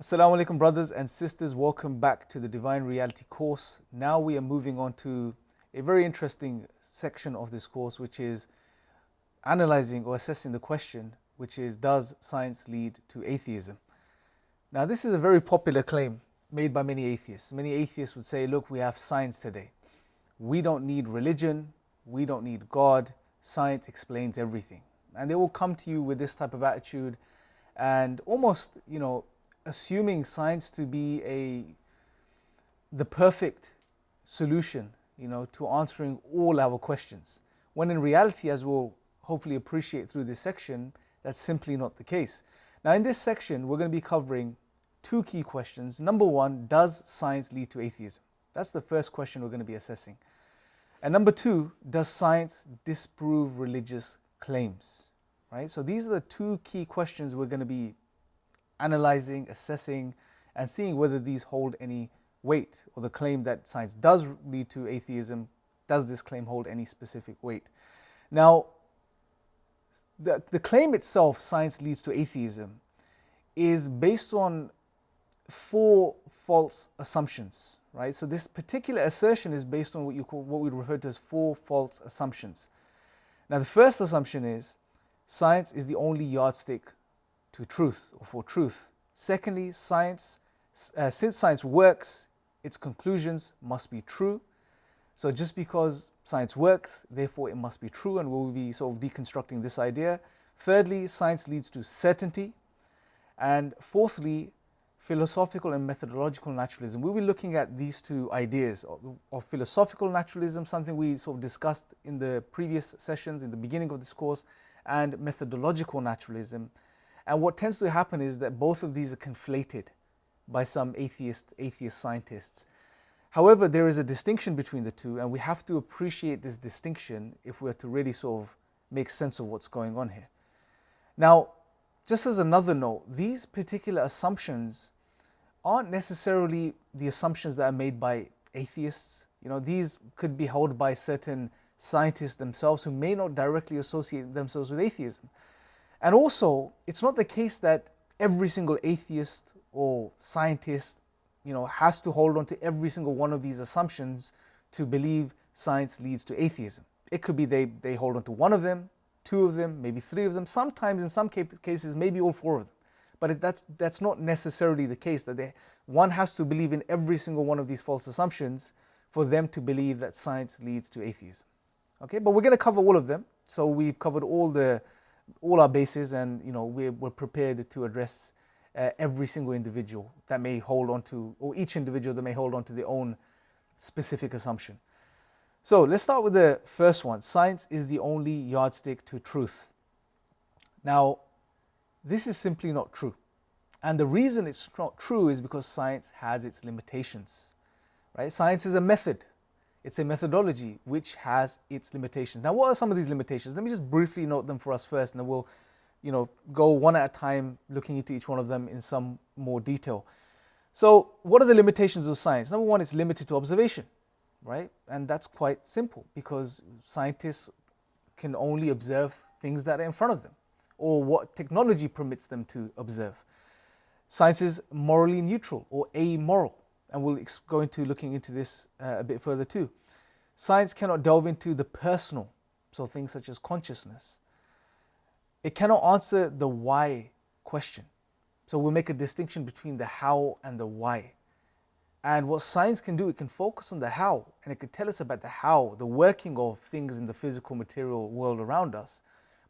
Assalamu alaikum brothers and sisters, welcome back to the Divine Reality course. Now we are moving on to a very interesting section of this course, which is analyzing or assessing the question, which is, does science lead to atheism? Now this is a very popular claim made by many atheists. Many atheists would say, look, we have science today. We don't need religion, we don't need God, science explains everything. And they will come to you with this type of attitude and almost, assuming science to be the perfect solution, to answering all our questions. When in reality, as we'll hopefully appreciate through this section, that's simply not the case. Now in this section, we're going to be covering two key questions. Number one, does science lead to atheism? That's the first question we're going to be assessing. And number two, does science disprove religious claims? Right? So these are the two key questions we're going to be analyzing, assessing, and seeing whether these hold any weight, or the claim that science does lead to atheism, does this claim hold any specific weight? Now, the claim itself, science leads to atheism, is based on four false assumptions, right? So this particular assertion is based on what we refer to as four false assumptions. Now, the first assumption is science is the only yardstick to truth or for truth. Secondly, since science works, its conclusions must be true. So just because science works, therefore it must be true, and we'll be sort of deconstructing this idea. Thirdly, science leads to certainty. And fourthly, philosophical and methodological naturalism. We'll be looking at these two ideas of philosophical naturalism, something we sort of discussed in the previous sessions in the beginning of this course, and methodological naturalism. And what tends to happen is that both of these are conflated by some atheist scientists. However, there is a distinction between the two, and we have to appreciate this distinction if we're to really sort of make sense of what's going on here. Now, just as another note, these particular assumptions aren't necessarily the assumptions that are made by atheists. These could be held by certain scientists themselves who may not directly associate themselves with atheism. And also, it's not the case that every single atheist or scientist, has to hold on to every single one of these assumptions to believe science leads to atheism. It could be they hold on to one of them, two of them, maybe three of them, sometimes in some cases, maybe all four of them. But that's not necessarily the case, that one has to believe in every single one of these false assumptions for them to believe that science leads to atheism. Okay, but we're going to cover all of them. So we've covered all our bases, and we're prepared to address every single individual that may hold on to, or each individual that may hold on to their own specific assumption. So let's start with the first one. Science is the only yardstick to truth. Now, this is simply not true. And the reason it's not true is because science has its limitations. Right? Science is a method. It's a methodology which has its limitations. Now, what are some of these limitations? Let me just briefly note them for us first, and then we'll, go one at a time, looking into each one of them in some more detail. So, what are the limitations of science? Number one, it's limited to observation, right? And that's quite simple, because scientists can only observe things that are in front of them, or what technology permits them to observe. Science is morally neutral or amoral. And we'll go into looking into this a bit further too. Science cannot delve into the personal, so things such as consciousness. It cannot answer the why question. So we'll make a distinction between the how and the why. And what science can do, it can focus on the how, and it can tell us about the how, the working of things in the physical material world around us.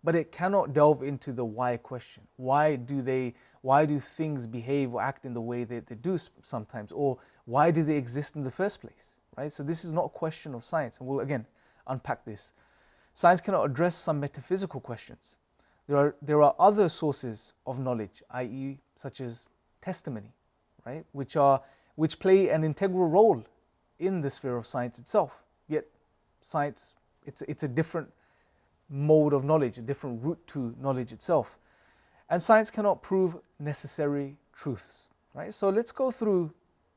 But it cannot delve into the why question. Why do things behave or act in the way that they do sometimes? Or why do they exist in the first place? Right? So this is not a question of science, and we'll again unpack this. Science cannot address some metaphysical questions. There are other sources of knowledge, i.e. such as testimony, right? Which play an integral role in the sphere of science itself. Yet science, it's a different mode of knowledge, a different route to knowledge itself. And science cannot prove necessary truths, right? So let's go through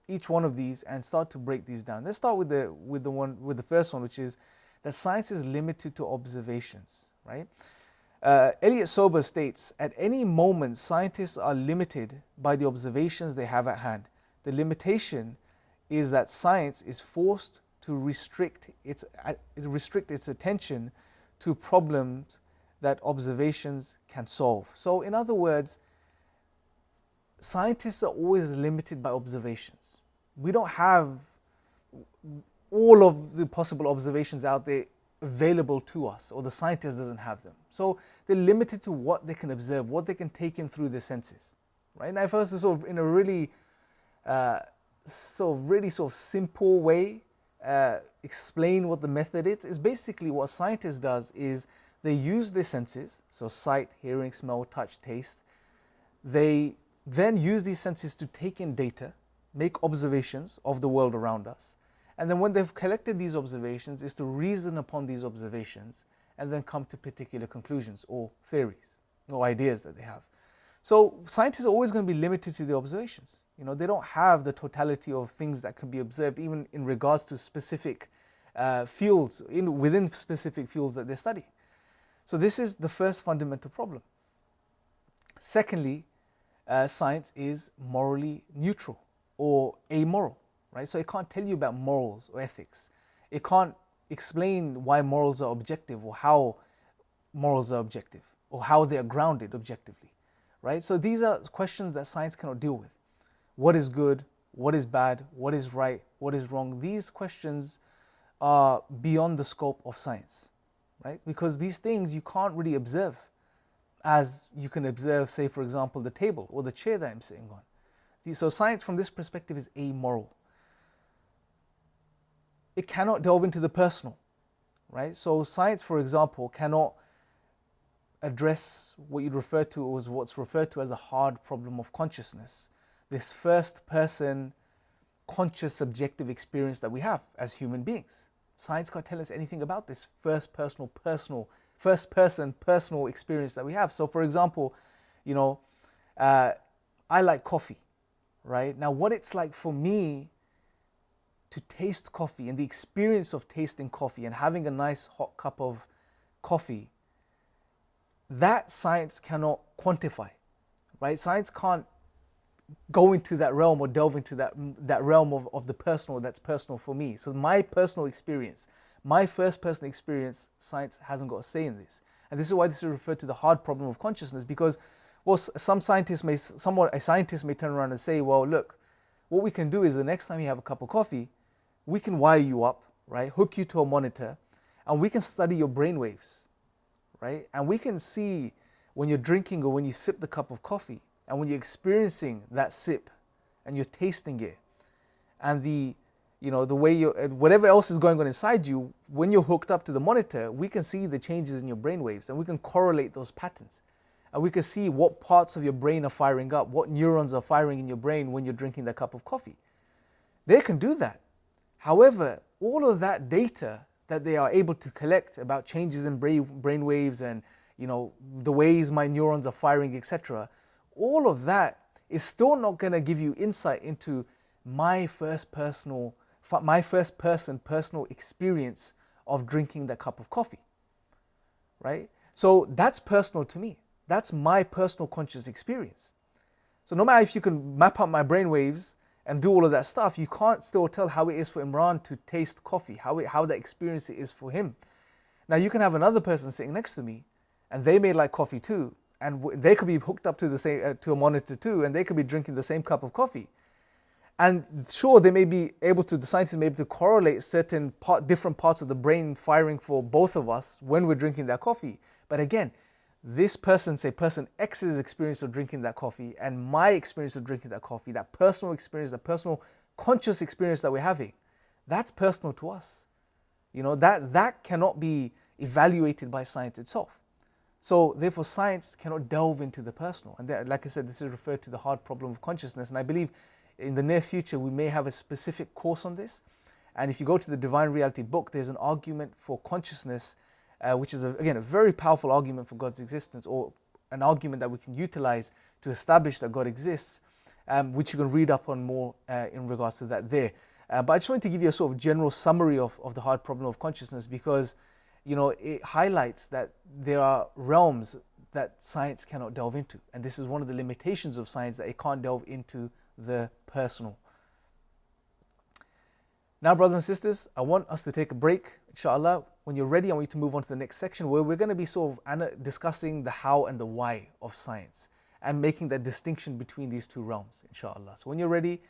each one of these and start to break these down. Let's start with the first one, which is that science is limited to observations, right? Elliot Sober states, at any moment, scientists are limited by the observations they have at hand. The limitation is that science is forced to restrict its attention to problems that observations can solve. So in other words, scientists are always limited by observations. We don't have all of the possible observations out there available to us, or the scientist doesn't have them. So they're limited to what they can observe, what they can take in through their senses. Right? Now, if I was to sort of, in a really simple way, explain what the method is basically what scientists does is they use their senses, so sight, hearing, smell, touch, taste. They then use these senses to take in data, make observations of the world around us. And then when they've collected these observations, is to reason upon these observations and then come to particular conclusions or theories or ideas that they have. So scientists are always going to be limited to the observations. They don't have the totality of things that can be observed, even in regards to specific fields, within specific fields that they're studying. So this is the first fundamental problem. Secondly, science is morally neutral or amoral, right? So it can't tell you about morals or ethics. It can't explain why morals are objective or how morals are objective or how they are grounded objectively, right? So these are questions that science cannot deal with. What is good? What is bad? What is right? What is wrong? These questions are beyond the scope of science, right? Because these things you can't really observe as you can observe, say, for example, the table or the chair that I'm sitting on. So science from this perspective is amoral. It cannot delve into the personal, right? So science, for example, cannot address what you'd refer to as what's referred to as the hard problem of consciousness. This first person conscious subjective experience that we have as human beings. Science can't tell us anything about this first person personal experience that we have. So for example, I like coffee, right? Now what it's like for me to taste coffee and the experience of tasting coffee and having a nice hot cup of coffee, that science cannot quantify, right? Science can't go into that realm or delve into that realm of the personal that's personal for me. So my personal experience, my first person experience, science hasn't got a say in this. And this is why this is referred to the hard problem of consciousness, because a scientist may turn around and say, well, look, what we can do is the next time you have a cup of coffee, we can wire you up, right? Hook you to a monitor, and we can study your brain waves, right? And we can see when you're drinking or when you sip the cup of coffee, and when you're experiencing that sip, and you're tasting it, and the way whatever else is going on inside you, when you're hooked up to the monitor, we can see the changes in your brain waves, and we can correlate those patterns, and we can see what parts of your brain are firing up, what neurons are firing in your brain when you're drinking that cup of coffee. They can do that. However, all of that data that they are able to collect about changes in brain waves and the ways my neurons are firing, etc., all of that is still not going to give you insight into my first person personal experience of drinking that cup of coffee, right? So that's personal to me. That's my personal conscious experience. So no matter if you can map out my brain waves and do all of that stuff, you can't still tell how it is for Imran to taste coffee, how that experience it is for him. Now you can have another person sitting next to me, and they may like coffee too, and they could be hooked up to the same to a monitor too, and they could be drinking the same cup of coffee. And sure, the scientists may be able to correlate certain different parts of the brain firing for both of us when we're drinking that coffee. But again, this person, say person X's experience of drinking that coffee and my experience of drinking that coffee, that personal experience, that personal conscious experience that we're having, that's personal to us. That cannot be evaluated by science itself. So therefore science cannot delve into the personal. And like I said, this is referred to the hard problem of consciousness. And I believe in the near future we may have a specific course on this. And if you go to the Divine Reality book, there's an argument for consciousness, which is again a very powerful argument for God's existence, or an argument that we can utilize to establish that God exists, which you can read up on more in regards to that there. But I just wanted to give you a sort of general summary of the hard problem of consciousness, because it highlights that there are realms that science cannot delve into. And this is one of the limitations of science, that it can't delve into the personal. Now, brothers and sisters, I want us to take a break, inshallah. When you're ready, I want you to move on to the next section, where we're going to be sort of discussing the how and the why of science and making that distinction between these two realms, inshallah. So when you're ready,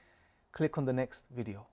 click on the next video.